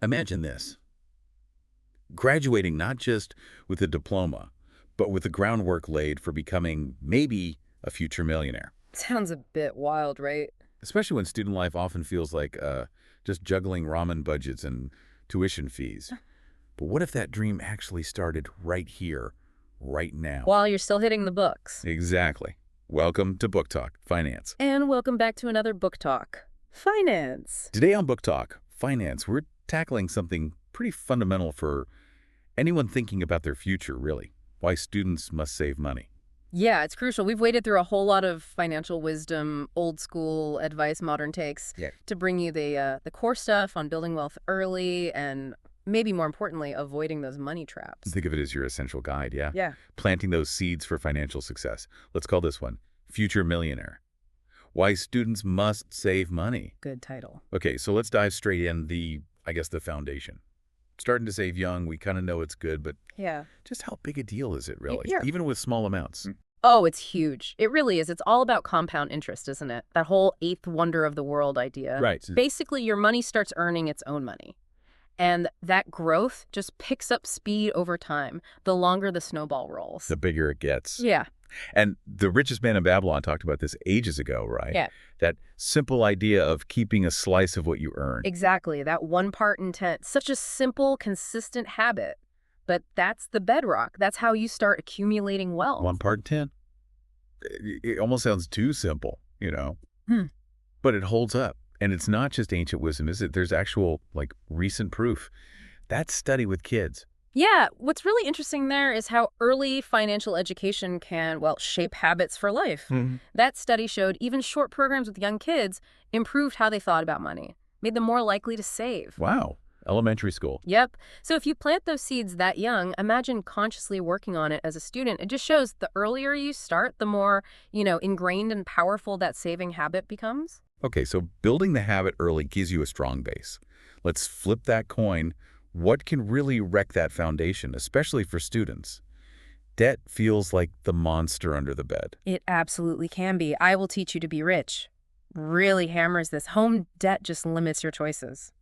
Imagine this, graduating not just with a diploma, but with the groundwork laid for becoming maybe a future millionaire. Sounds a bit wild, right? Especially when student life often feels like just juggling ramen budgets and tuition fees. But what if that dream actually started right here, right now? While you're still hitting the books. Exactly. Welcome to Book Talk Finance. And welcome back to another book talk. Finance. Today on Book Talk Finance, we're tackling something pretty fundamental for anyone thinking about their future, really. Why students must save money. Yeah, it's crucial. We've waded through a whole lot of financial wisdom, old school advice, modern takes, Yeah. to bring you the core stuff on building wealth early and maybe more importantly, avoiding those money traps. Think of it as your essential guide, yeah? Yeah. Planting those seeds for financial success. Let's call this one Future Millionaire. Why students must save money. Good title. Okay, so let's dive straight in the foundation. Starting to save young, we kind of know it's good, but Yeah. just how big a deal is it really? Yeah. Even with small amounts. Oh, it's huge. It really is. It's all about compound interest, isn't it? That whole eighth wonder of the world idea. Right. Basically, your money starts earning its own money. And that growth just picks up speed over time, the longer the snowball rolls. The bigger it gets. Yeah. And the richest man in Babylon talked about this ages ago, right? Yeah. That simple idea of keeping a slice of what you earn. Exactly. That one part intent. Such a simple, consistent habit. But that's the bedrock. That's how you start accumulating wealth. 1 part 10. It almost sounds too simple, you know? Hmm. But it holds up. And it's not just ancient wisdom, is it? There's actual, recent proof. That study with kids. Yeah, what's really interesting there is how early financial education can, well, shape habits for life. That study showed even short programs with young kids improved how they thought about money, made them more likely to save. Wow. Elementary school. Yep. So if you plant those seeds that young, imagine consciously working on it as a student. It just shows the earlier you start, the more, ingrained and powerful that saving habit becomes. Okay, so building the habit early gives you a strong base. Let's flip that coin. What can really wreck that foundation, especially for students? Debt feels like the monster under the bed. It absolutely can be. I will teach you to be rich. Really hammers this. Home debt just limits your choices.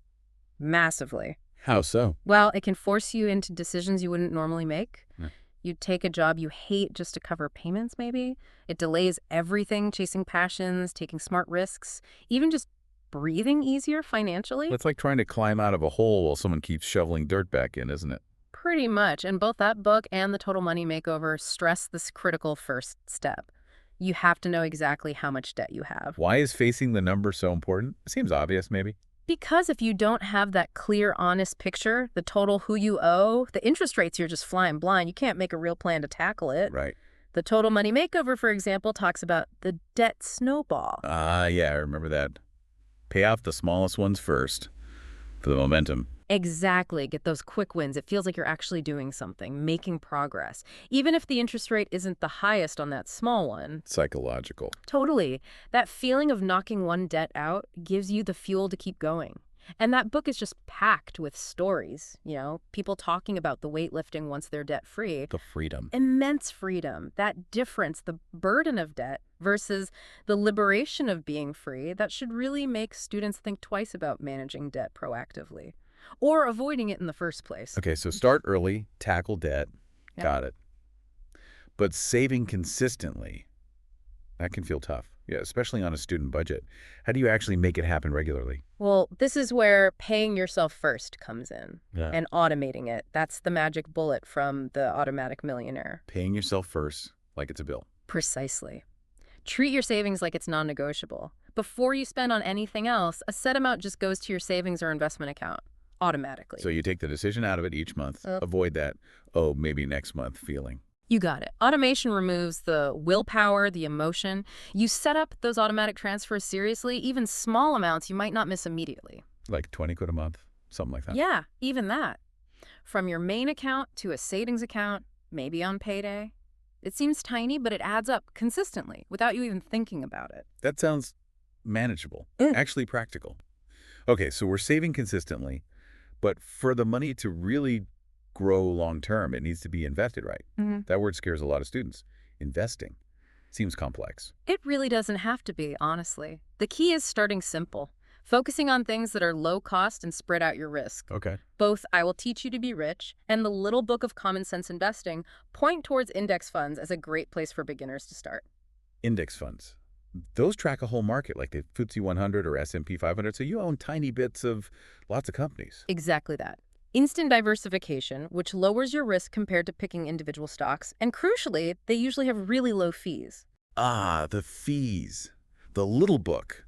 Massively. How so? Well, it can force you into decisions you wouldn't normally make. Yeah. You take a job you hate just to cover payments, maybe. It delays everything, chasing passions, taking smart risks, even just breathing easier financially. It's like trying to climb out of a hole while someone keeps shoveling dirt back in, isn't it? Pretty much. And both that book and the Total Money Makeover stress this critical first step. You have to know exactly how much debt you have. Why is facing the number so important? It seems obvious, maybe. Because if you don't have that clear, honest picture, the total who you owe, the interest rates, you're just flying blind. You can't make a real plan to tackle it. Right. The Total Money Makeover, for example, talks about the debt snowball. Yeah, I remember that. Pay off the smallest ones first for the momentum. Exactly. Get those quick wins. It feels like you're actually doing something, making progress. Even if the interest rate isn't the highest on that small one. Psychological. Totally. That feeling of knocking one debt out gives you the fuel to keep going. And that book is just packed with stories, people talking about the weightlifting once they're debt-free. The freedom. Immense freedom. That difference, the burden of debt versus the liberation of being free, that should really make students think twice about managing debt proactively or avoiding it in the first place. Okay, so start early, tackle debt. Yeah. Got it. But saving consistently, that can feel tough. Yeah, especially on a student budget. How do you actually make it happen regularly? Well, this is where paying yourself first comes in. Yeah. And automating it. That's the magic bullet from the Automatic Millionaire. Paying yourself first, like it's a bill. Precisely. Treat your savings like it's non-negotiable. Before you spend on anything else, a set amount just goes to your savings or investment account automatically. So you take the decision out of it each month. Avoid that, maybe next month feeling. You got it. Automation removes the willpower, the emotion. You set up those automatic transfers seriously, even small amounts you might not miss immediately. Like 20 quid a month, something like that. Yeah, even that. From your main account to a savings account, maybe on payday. It seems tiny, but it adds up consistently without you even thinking about it. That sounds manageable, actually practical. Okay, so we're saving consistently, but for the money to really grow long-term, it needs to be invested right. That word scares a lot of students. Investing seems complex. It really doesn't have to be, honestly. The key is starting simple. focusing on things that are low cost and spread out your risk. Okay. Both I Will Teach You to Be Rich and The Little Book of Common Sense Investing point towards index funds as a great place for beginners to start. Index funds. Those track a whole market like the FTSE 100 or S&P 500, so you own tiny bits of lots of companies. Exactly that. Instant diversification, which lowers your risk compared to picking individual stocks, and crucially, they usually have really low fees. Ah, the fees. The little book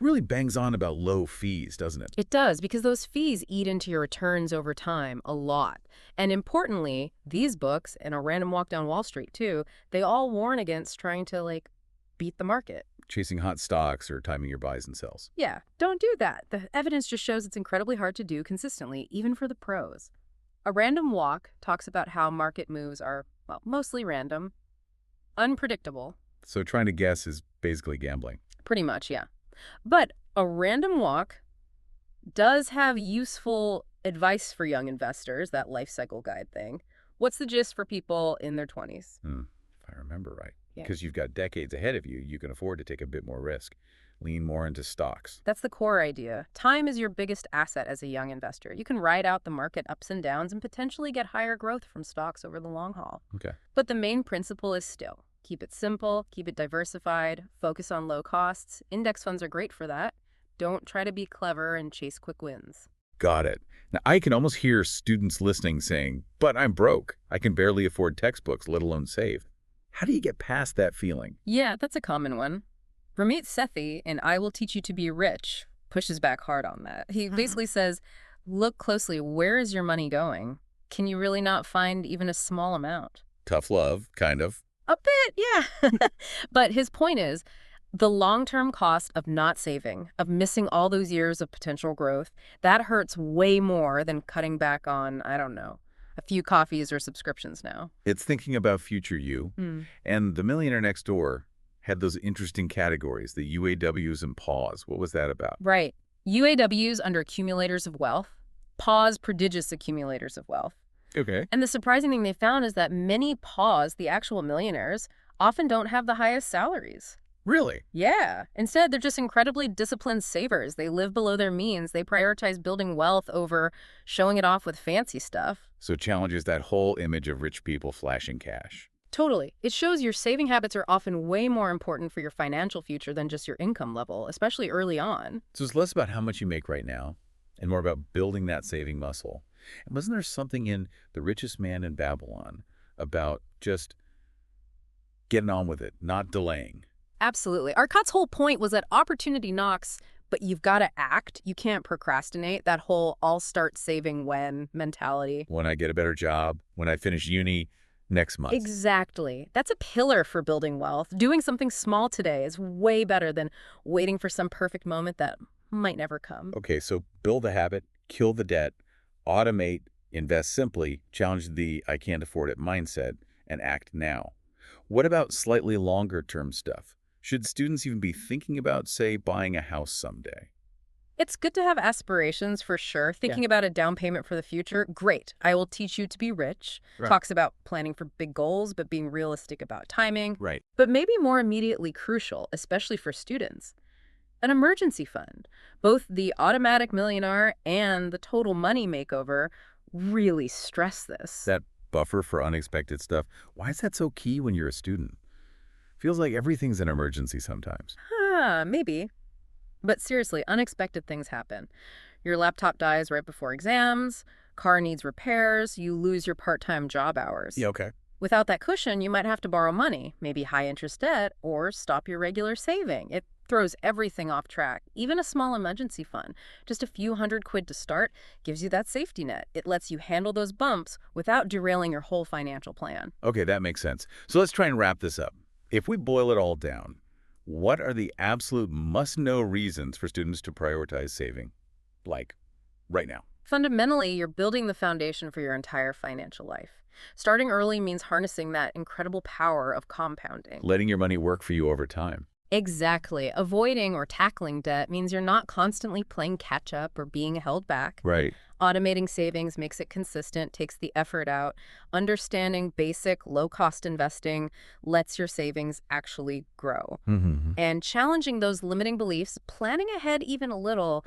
really bangs on about low fees, doesn't it? It does, because those fees eat into your returns over time a lot. And importantly, these books, and A Random Walk Down Wall Street too, they all warn against trying to, beat the market. Chasing hot stocks or timing your buys and sells. Yeah, don't do that. The evidence just shows it's incredibly hard to do consistently, even for the pros. A Random Walk talks about how market moves are, well, mostly random, unpredictable. So trying to guess is basically gambling. Pretty much, yeah. But A Random Walk does have useful advice for young investors, that life cycle guide thing. What's the gist for people in their 20s? If I remember right. Yeah. Because you've got decades ahead of you, you can afford to take a bit more risk. Lean more into stocks. That's the core idea. Time is your biggest asset as a young investor. You can ride out the market ups and downs and potentially get higher growth from stocks over the long haul. Okay. But the main principle is still, keep it simple, keep it diversified, focus on low costs. Index funds are great for that. Don't try to be clever and chase quick wins. Got it. Now, I can almost hear students listening saying, but I'm broke. I can barely afford textbooks, let alone save. How do you get past that feeling? Yeah, that's a common one. Ramit Sethi in I Will Teach You to Be Rich pushes back hard on that. He basically says, look closely, where is your money going? Can you really not find even a small amount? Tough love, kind of. A bit, yeah. But his point is, the long-term cost of not saving, of missing all those years of potential growth, that hurts way more than cutting back on, I don't know, a few coffees or subscriptions now. It's thinking about future you. And The Millionaire Next Door had those interesting categories, the UAWs and PAWs. What was that about? Right. UAWs under accumulators of wealth, PAWs prodigious accumulators of wealth. Okay. And the surprising thing they found is that many PAWs, the actual millionaires, often don't have the highest salaries. Really? Yeah. Instead, they're just incredibly disciplined savers. They live below their means. They prioritize building wealth over showing it off with fancy stuff. So it challenges that whole image of rich people flashing cash. Totally. It shows your saving habits are often way more important for your financial future than just your income level, especially early on. So it's less about how much you make right now and more about building that saving muscle. And wasn't there something in The Richest Man in Babylon about just getting on with it, not delaying? Absolutely. Arcot's whole point was that opportunity knocks, but you've got to act. You can't procrastinate. That whole I'll start saving when mentality. When I get a better job, when I finish uni next month. Exactly. That's a pillar for building wealth. Doing something small today is way better than waiting for some perfect moment that might never come. Okay, so build the habit, kill the debt, automate, invest simply, challenge the I can't afford it mindset, and act now. What about slightly longer term stuff? Should students even be thinking about, say, buying a house someday? It's good to have aspirations for sure. Thinking about a down payment for the future, great. I Will Teach You to Be Rich. Right. Talks about planning for big goals, but being realistic about timing. Right. But maybe more immediately crucial, especially for students, an emergency fund. Both the Automatic Millionaire and the Total Money Makeover really stress this. That buffer for unexpected stuff. Why is that so key when you're a student? Feels like everything's an emergency sometimes. Maybe. But seriously, unexpected things happen. Your laptop dies right before exams, car needs repairs, you lose your part-time job hours. Yeah, okay. Without that cushion, you might have to borrow money, maybe high-interest debt, or stop your regular saving. It throws everything off track. Even a small emergency fund, just a few $100 to start, gives you that safety net. It lets you handle those bumps without derailing your whole financial plan. Okay, that makes sense. So let's try and wrap this up. If we boil it all down, what are the absolute must-know reasons for students to prioritize saving? Like, right now. Fundamentally, you're building the foundation for your entire financial life. Starting early means harnessing that incredible power of compounding. Letting your money work for you over time. Exactly. Avoiding or tackling debt means you're not constantly playing catch-up or being held back. Right. Automating savings makes it consistent, takes the effort out. Understanding basic, low-cost investing lets your savings actually grow. Mm-hmm. And challenging those limiting beliefs, planning ahead even a little,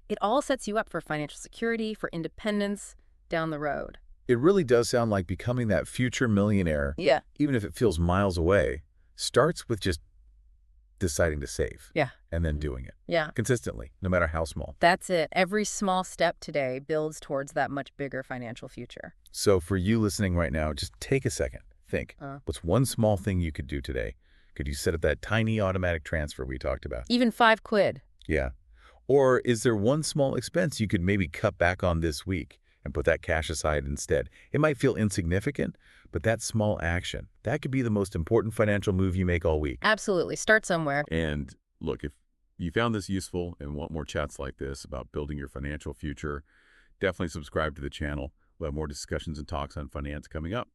it all sets you up for financial security, for independence down the road. It really does sound like becoming that future millionaire, Yeah. even if it feels miles away, starts with just deciding to save. Yeah. And then doing it. Yeah. Consistently, no matter how small. That's it. Every small step today builds towards that much bigger financial future. So for you listening right now, just take a second. Think, what's one small thing you could do today? Could you set up that tiny automatic transfer we talked about? Even $5. Yeah. Or is there one small expense you could maybe cut back on this week and put that cash aside instead? It might feel insignificant, but that small action, that could be the most important financial move you make all week. Absolutely. Start somewhere. And look, if you found this useful and want more chats like this about building your financial future, definitely subscribe to the channel. We'll have more discussions and talks on finance coming up.